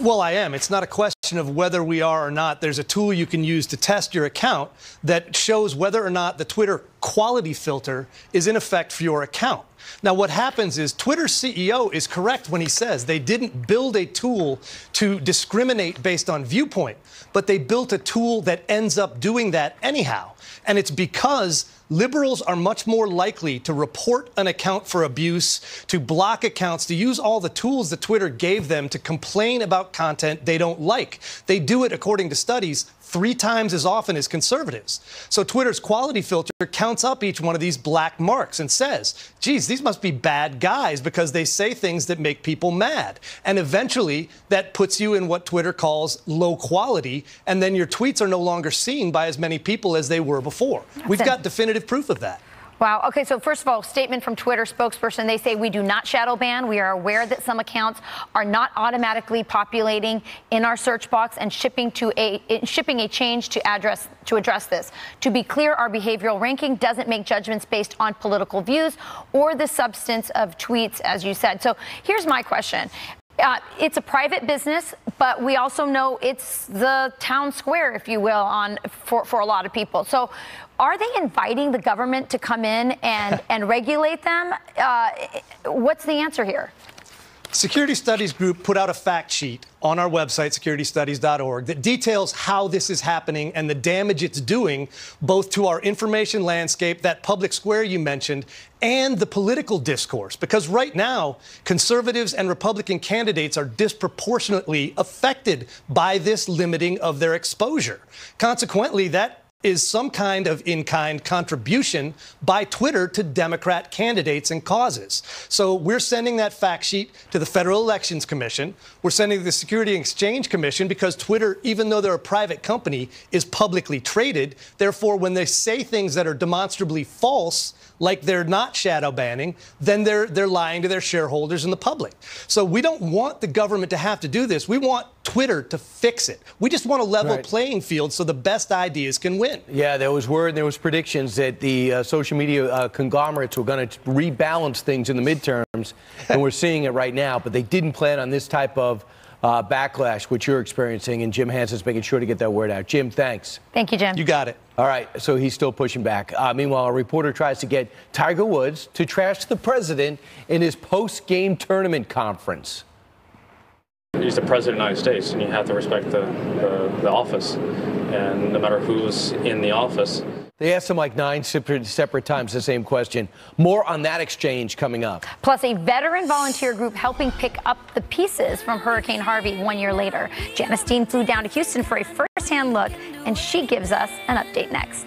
Well, I am. It's not a question of whether we are or not. There's a tool you can use to test your account that shows whether or not the Twitter quality filter is in effect for your account. Now, what happens is Twitter's CEO is correct when he says they didn't build a tool to discriminate based on viewpoint, but they built a tool that ends up doing that anyhow. And it's because liberals are much more likely to report an account for abuse, to block accounts, to use all the tools that Twitter gave them to complain about content they don't like. They do it, according to studies, 3 times as often as conservatives. So Twitter's quality filter counts up each one of these black marks and says, geez, these must be bad guys because they say things that make people mad. And eventually that puts you in what Twitter calls low quality, and then your tweets are no longer seen by as many people as they were before. We've got definitive proof of that. Wow. Okay, so first of all, statement from Twitter spokesperson. They say we do not shadow ban. We are aware that some accounts are not automatically populating in our search box and shipping a change to address this. To be clear, our behavioral ranking doesn't make judgments based on political views or the substance of tweets, as you said. So here's my question. It's a private business, but we also know it's the town square, if you will, for a lot of people. So are they inviting the government to come in and regulate them? What's the answer here? Security Studies Group put out a fact sheet on our website, securitystudies.org, that details how this is happening and the damage it's doing both to our information landscape, that public square you mentioned, and the political discourse. Because right now, conservatives and Republican candidates are disproportionately affected by this limiting of their exposure. Consequently, that is some kind of in-kind contribution by Twitter to Democrat candidates and causes. So we're sending that fact sheet to the Federal Elections Commission. We're sending to the Security and Exchange Commission because Twitter, even though they're a private company, is publicly traded. Therefore, when they say things that are demonstrably false, like they're not shadow banning, then they're lying to their shareholders and the public. So we don't want the government to have to do this. We want Twitter to fix it. We just want a level playing field so the best ideas can win. Yeah, there was word, there was predictions that the social media conglomerates were going to rebalance things in the midterms, and we're seeing it right now. But they didn't plan on this type of backlash, which you're experiencing, and Jim Hanson's making sure to get that word out. Jim, thanks. Thank you, Jim. You got it. All right, so he's still pushing back. Meanwhile, a reporter tries to get Tiger Woods to trash the president in his post-game tournament conference. He's the president of the United States, and you have to respect the office, and no matter who's in the office. They asked him like 9 separate times the same question. More on that exchange coming up. Plus, a veteran volunteer group helping pick up the pieces from Hurricane Harvey 1 year later. Janice Dean flew down to Houston for a first-hand look, and she gives us an update next.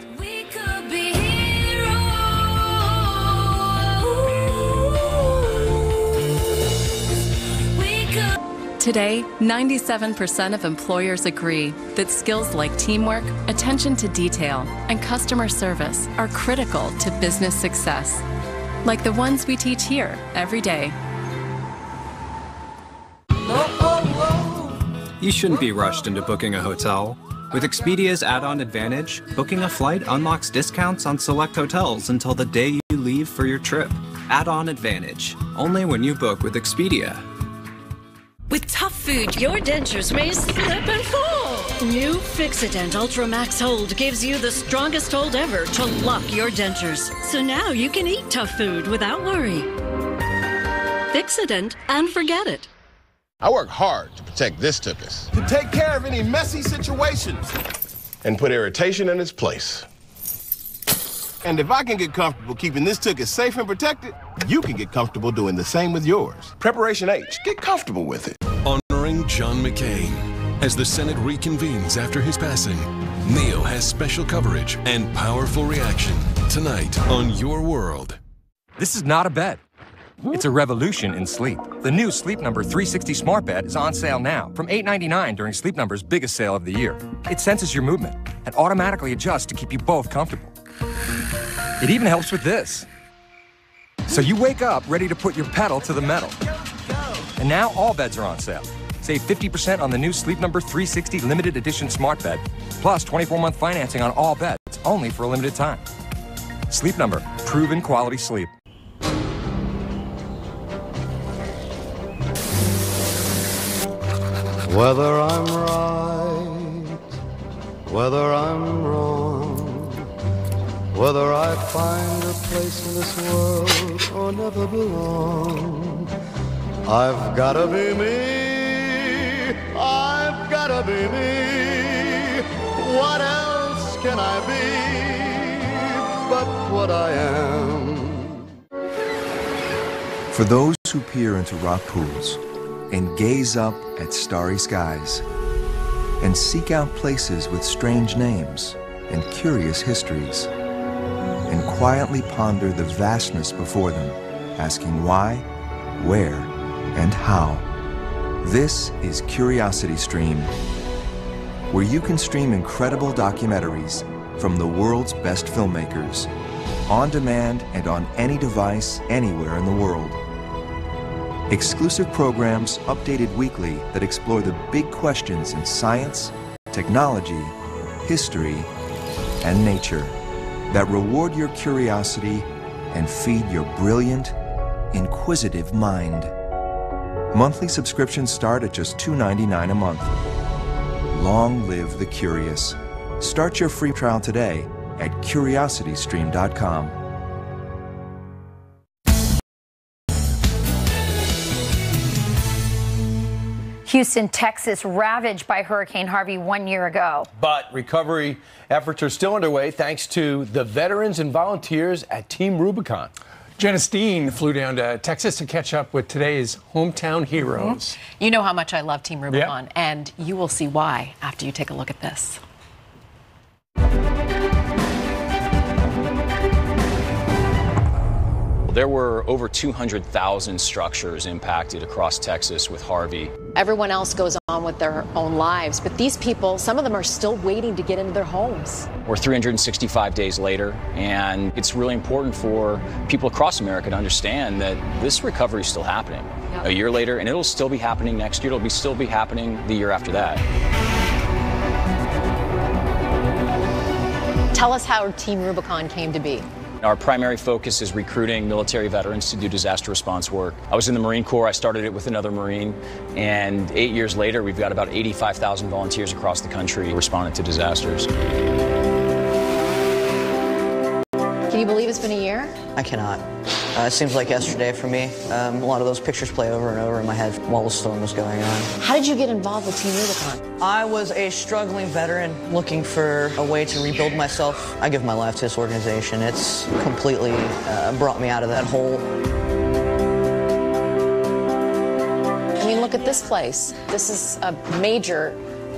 Today, 97% of employers agree that skills like teamwork, attention to detail, and customer service are critical to business success, like the ones we teach here every day. You shouldn't be rushed into booking a hotel. With Expedia's add-on advantage, booking a flight unlocks discounts on select hotels until the day you leave for your trip. Add-on advantage, only when you book with Expedia. With tough food, your dentures may slip and fall. New Fixident Ultra Max Hold gives you the strongest hold ever to lock your dentures. So now you can eat tough food without worry. Fixident and forget it. I work hard to protect this tuchus, to take care of any messy situations, and put irritation in its place. And if I can get comfortable keeping this tuchus safe and protected, you can get comfortable doing the same with yours. Preparation H, get comfortable with it. Honoring John McCain. As the Senate reconvenes after his passing, Neo has special coverage and powerful reaction tonight on Your World. This is not a bed. It's a revolution in sleep. The new Sleep Number 360 smart bed is on sale now from $8.99 during Sleep Number's biggest sale of the year. It senses your movement and automatically adjusts to keep you both comfortable. It even helps with this. So you wake up ready to put your pedal to the metal. And now all beds are on sale. Save 50% on the new Sleep Number 360 limited edition smart bed, plus 24-month financing on all beds, only for a limited time. Sleep Number, proven quality sleep. Whether I'm right, whether I'm wrong, whether I find a place in this world or never belong, I've gotta be me, I've gotta be me. What else can I be but what I am? For those who peer into rock pools and gaze up at starry skies and seek out places with strange names and curious histories and quietly ponder the vastness before them, asking why, where, and how. This is Curiosity Stream, where you can stream incredible documentaries from the world's best filmmakers on demand and on any device anywhere in the world. Exclusive programs updated weekly that explore the big questions in science, technology, history, and nature that reward your curiosity and feed your brilliant, inquisitive mind. Monthly subscriptions start at just $2.99 a month. Long live the curious. Start your free trial today at curiositystream.com. Houston, Texas, ravaged by Hurricane Harvey 1 year ago. But recovery efforts are still underway thanks to the veterans and volunteers at Team Rubicon. Janice Dean flew down to Texas to catch up with today's hometown heroes. Mm-hmm. You know how much I love Team Rubicon, and you will see why after you take a look at this. There were over 200,000 structures impacted across Texas with Harvey. Everyone else goes on with their own lives, but these people, some of them are still waiting to get into their homes. We're 365 days later, and it's really important for people across America to understand that this recovery is still happening. Yep. A year later, and it'll still be happening next year. It'll still be happening the year after that. Tell us how Team Rubicon came to be. Our primary focus is recruiting military veterans to do disaster response work. I was in the Marine Corps. I started it with another Marine, and 8 years later, we've got about 85,000 volunteers across the country responding to disasters. Can you believe it's been a year? I cannot. It seems like yesterday for me. A lot of those pictures play over and over in my head while the storm was going on. How did you get involved with Team Rubicon? I was a struggling veteran looking for a way to rebuild myself. I give my life to this organization. It's completely brought me out of that hole. I mean, look at this place. This is a major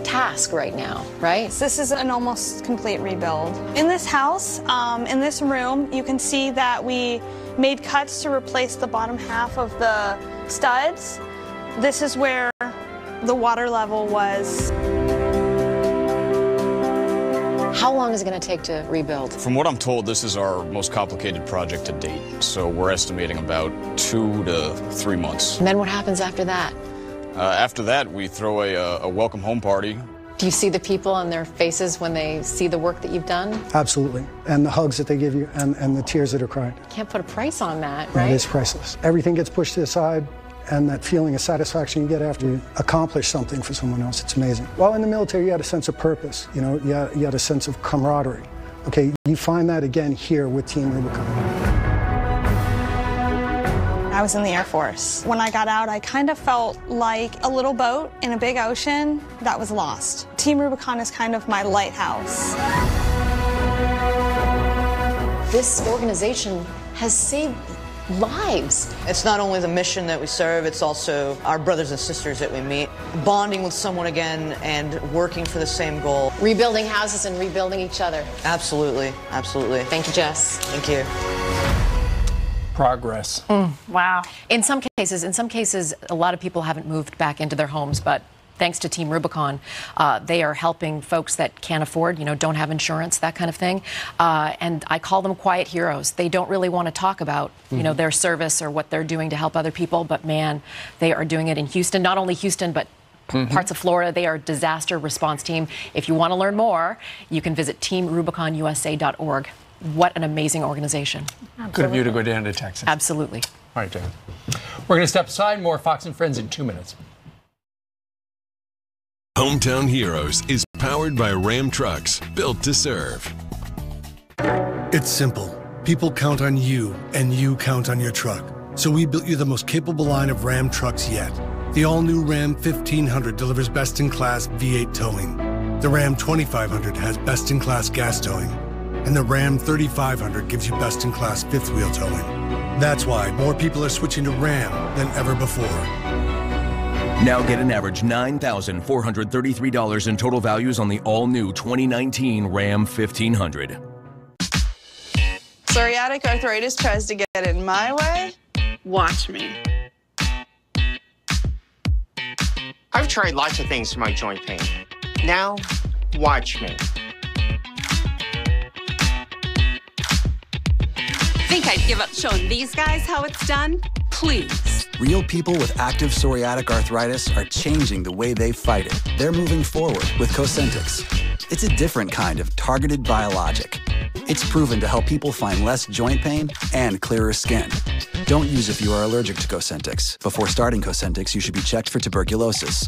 task right now, right? This is an almost complete rebuild. In this house, in this room, you can see that we made cuts to replace the bottom half of the studs. This is where the water level was. How long is it going to take to rebuild? From what I'm told, this is our most complicated project to date. So we're estimating about 2 to 3 months. And then what happens after that? After that, we throw a welcome home party. Do you see the people on their faces when they see the work that you've done? Absolutely. And the hugs that they give you and the tears that are cried. Can't put a price on that, right? It is priceless. Everything gets pushed to the side, and that feeling of satisfaction you get after you accomplish something for someone else, it's amazing. While in the military, you had a sense of purpose. You know, you had a sense of camaraderie. Okay, you find that again here with Team Rubicon. I was in the Air Force. When I got out, I kind of felt like a little boat in a big ocean that was lost. Team Rubicon is kind of my lighthouse. This organization has saved lives. It's not only the mission that we serve, it's also our brothers and sisters that we meet. Bonding with someone again and working for the same goal. Rebuilding houses and rebuilding each other. Absolutely, absolutely. Thank you, Jess. Thank you. Progress. Wow. In some cases, a lot of people haven't moved back into their homes, but thanks to Team Rubicon, they are helping folks that can't afford, don't have insurance, that kind of thing. And I call them quiet heroes. They don't really want to talk about, their service or what they're doing to help other people, but man, they are doing it in Houston. Not only Houston, but parts of Florida. They are a disaster response team. If you want to learn more, you can visit teamrubiconusa.org. What an amazing organization. Absolutely. Good of you to go down to Texas. Absolutely. All right, Jen. We're going to step aside. More Fox and Friends in 2 minutes. Hometown Heroes is powered by Ram Trucks, built to serve. It's simple. People count on you, and you count on your truck. So we built you the most capable line of Ram trucks yet. The all-new Ram 1500 delivers best-in-class V8 towing. The Ram 2500 has best-in-class gas towing. And the Ram 3500 gives you best-in-class fifth-wheel towing. That's why more people are switching to Ram than ever before. Now get an average $9,433 in total values on the all-new 2019 Ram 1500. Psoriatic arthritis tries to get in my way? Watch me. I've tried lots of things for my joint pain. Now, watch me. Think I'd give up showing these guys how it's done? Please. Real people with active psoriatic arthritis are changing the way they fight it. They're moving forward with Cosentyx. It's a different kind of targeted biologic. It's proven to help people find less joint pain and clearer skin. Don't use if you are allergic to Cosentyx. Before starting Cosentyx, you should be checked for tuberculosis.